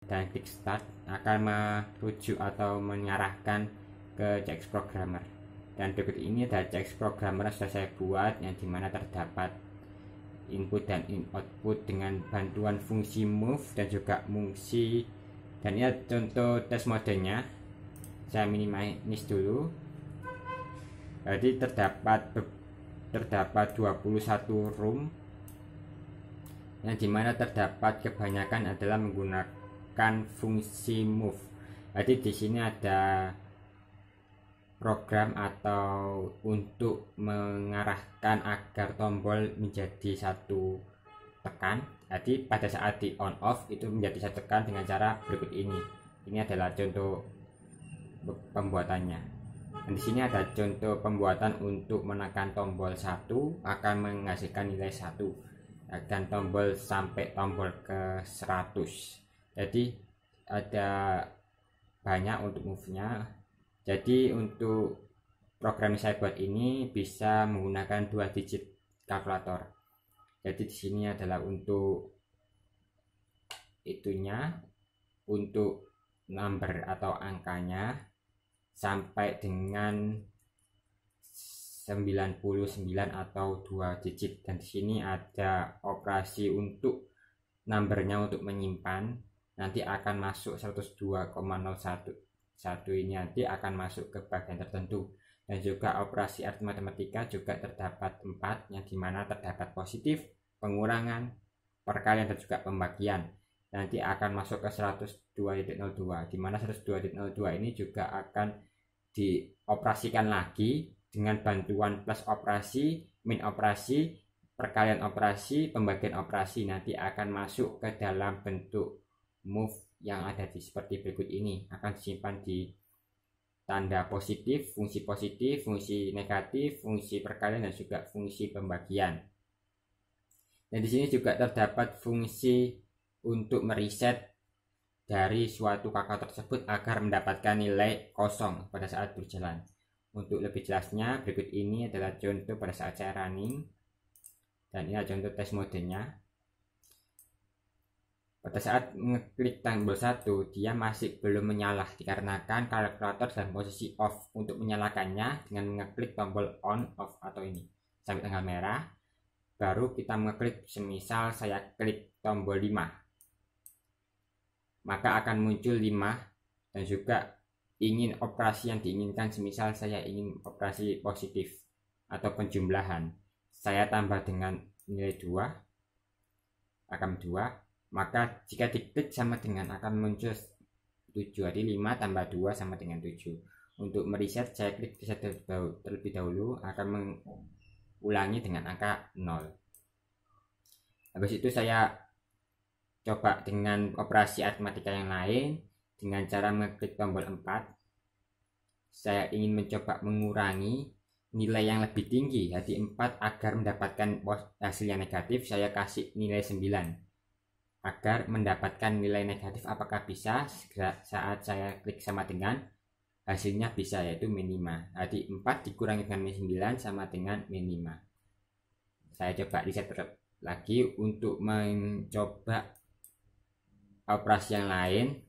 dan klik start akan merujuk atau mengarahkan ke CX Programmer. Dan berikut ini adalah CX Programmer yang sudah saya buat, yang dimana terdapat input dan output dengan bantuan fungsi move dan juga fungsi. Dan ini contoh tes modenya. Saya minimize dulu. Jadi terdapat 21 room, yang dimana terdapat kebanyakan adalah menggunakan fungsi move. Jadi di sini ada program atau untuk mengarahkan agar tombol menjadi satu tekan. Jadi pada saat di on off itu menjadi satu tekan dengan cara berikut ini. Ini adalah contoh pembuatannya. Dan di sini ada contoh pembuatan untuk menekan tombol 1 akan menghasilkan nilai 1, dan tombol sampai tombol ke 100. Jadi ada banyak untuk move-nya. Jadi untuk program yang saya buat ini bisa menggunakan 2 digit kalkulator. Jadi di sini adalah untuk itunya, untuk number atau angkanya sampai dengan 99 atau 2 digit. Dan di sini ada operasi untuk numbernya untuk menyimpan, nanti akan masuk 102,011 ini nanti akan masuk ke bagian tertentu. Dan juga operasi aritmatika juga terdapat 4, yang dimana terdapat positif, pengurangan, perkalian dan juga pembagian. Nanti akan masuk ke 102.02, dimana 102.02 ini juga akan dioperasikan lagi dengan bantuan plus operasi, min operasi, perkalian operasi, pembagian operasi. Nanti akan masuk ke dalam bentuk move yang ada di seperti berikut ini. Akan disimpan di tanda positif, fungsi negatif, fungsi perkalian dan juga fungsi pembagian. Dan di sini juga terdapat fungsi untuk mereset dari suatu kakak tersebut agar mendapatkan nilai kosong pada saat berjalan. Untuk lebih jelasnya, berikut ini adalah contoh pada saat saya running, dan ini adalah contoh tes modenya. Pada saat mengeklik tombol 1, dia masih belum menyala dikarenakan kalkulator dalam posisi off. Untuk menyalakannya dengan mengeklik tombol on, off atau ini sampai tanggal merah, baru kita mengeklik. Semisal saya klik tombol 5, maka akan muncul 5 dan juga ingin operasi yang diinginkan. Semisal saya ingin operasi positif atau penjumlahan, saya tambah dengan nilai 2, akan 2, maka jika diklik sama dengan akan muncul 7. Jadi 5 tambah 2 sama dengan 7. Untuk mereset saya klik reset terlebih dahulu, akan mengulangi dengan angka 0. Habis itu saya coba dengan operasi aritmatika yang lain dengan cara mengklik tombol 4. Saya ingin mencoba mengurangi nilai yang lebih tinggi, jadi 4, agar mendapatkan hasil yang negatif. Saya kasih nilai 9 agar mendapatkan nilai negatif. Apakah bisa? Saat saya klik sama dengan hasilnya bisa, yaitu min 5. Jadi 4 dikurangi dengan min 9 sama dengan min 5. Saya coba reset lagi untuk mencoba operasi yang lain,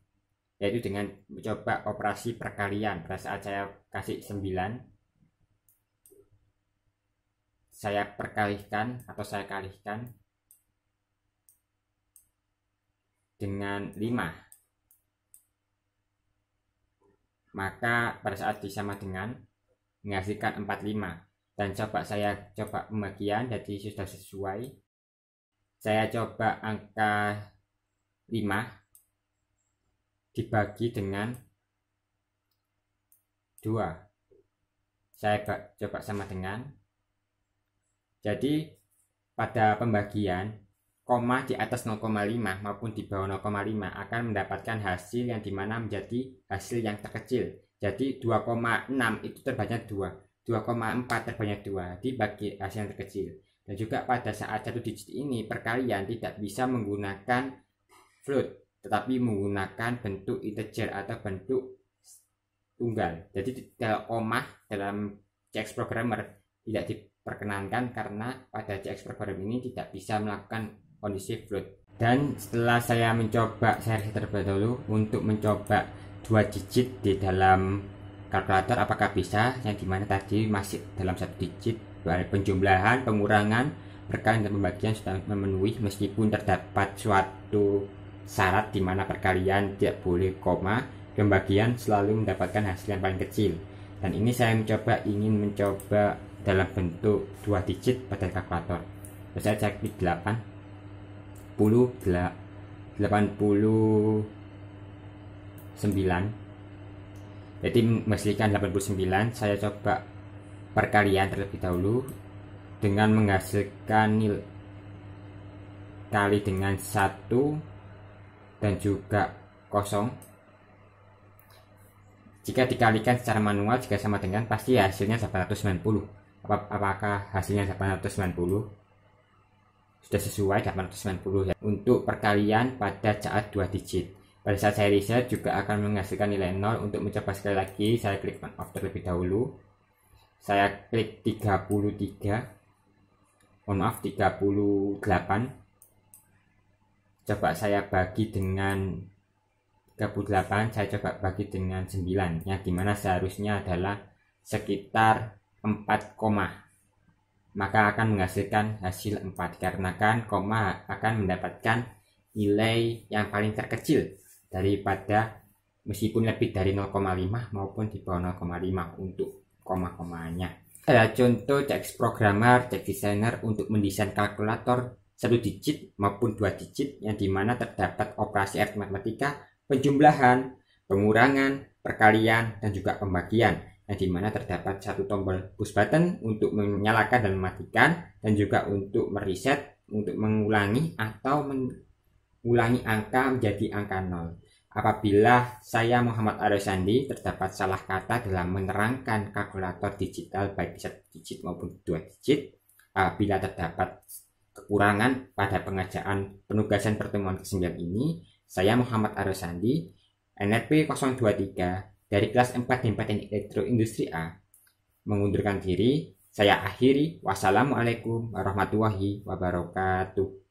yaitu dengan mencoba operasi perkalian. Pada saat saya kasih 9, saya perkalikan atau saya kalikan dengan 5, maka pada saat disama dengan menghasilkan 45. Dan saya coba pembagian, jadi sudah sesuai. Saya coba angka 5 dibagi dengan 2, saya coba sama dengan. Jadi pada pembagian, koma di atas 0,5 maupun di bawah 0,5 akan mendapatkan hasil yang dimana menjadi hasil yang terkecil. Jadi 2,6 itu terbanyak 2, 2,4 terbanyak 2 dibagi hasil yang terkecil. Dan juga pada saat 1 digit ini perkalian tidak bisa menggunakan float, tetapi menggunakan bentuk integer atau bentuk tunggal. Jadi kalau koma dalam CX Programmer tidak diperkenankan karena pada CX Programmer ini tidak bisa melakukan kondisi float. Dan setelah saya mencoba, saya riset terlebih dahulu untuk mencoba 2 digit di dalam kalkulator apakah bisa, yang dimana tadi masih dalam 1 digit. Penjumlahan, pengurangan, perkalian dan pembagian sudah memenuhi, meskipun terdapat suatu syarat di mana perkalian tidak boleh koma, pembagian selalu mendapatkan hasil yang paling kecil. Dan ini saya ingin mencoba dalam bentuk 2 digit pada kalkulator. Saya klik 89. Jadi menghasilkan 89. Saya coba perkalian terlebih dahulu dengan menghasilkan nil kali dengan 1 dan juga kosong. Jika dikalikan secara manual jika sama dengan, pasti hasilnya 890. Apakah hasilnya 890? Sudah sesuai 890 ya. Untuk perkalian pada saat 2 digit. Pada saat saya riset juga akan menghasilkan nilai 0. Untuk mencoba sekali lagi, saya klik on off terlebih dahulu. Saya klik 33. Mohon maaf, 38. Coba saya bagi dengan 38, saya coba bagi dengan 9, yang dimana seharusnya adalah sekitar 4 koma, maka akan menghasilkan hasil 4, karena kan koma akan mendapatkan nilai yang paling terkecil daripada, meskipun lebih dari 0,5 maupun di bawah 0,5 untuk koma-komanya. Ada contoh teks programmer, teks designer untuk mendesain kalkulator 1 digit maupun 2 digit, yang dimana terdapat operasi aritmatika, penjumlahan, pengurangan, perkalian, dan juga pembagian, yang dimana terdapat satu tombol push button untuk menyalakan dan mematikan, dan juga untuk mereset, untuk mengulangi atau mengulangi angka menjadi angka 0. Apabila saya Muhammad Aryosandi terdapat salah kata dalam menerangkan kalkulator digital baik 1 digit maupun 2 digit, apabila terdapat kekurangan pada pengerjaan penugasan pertemuan ke-9 ini, saya Muhammad Aryosandi, NRP 023 dari kelas 4 Teknik Elektro Industri A, mengundurkan diri. Saya akhiri. Wassalamualaikum warahmatullahi wabarakatuh.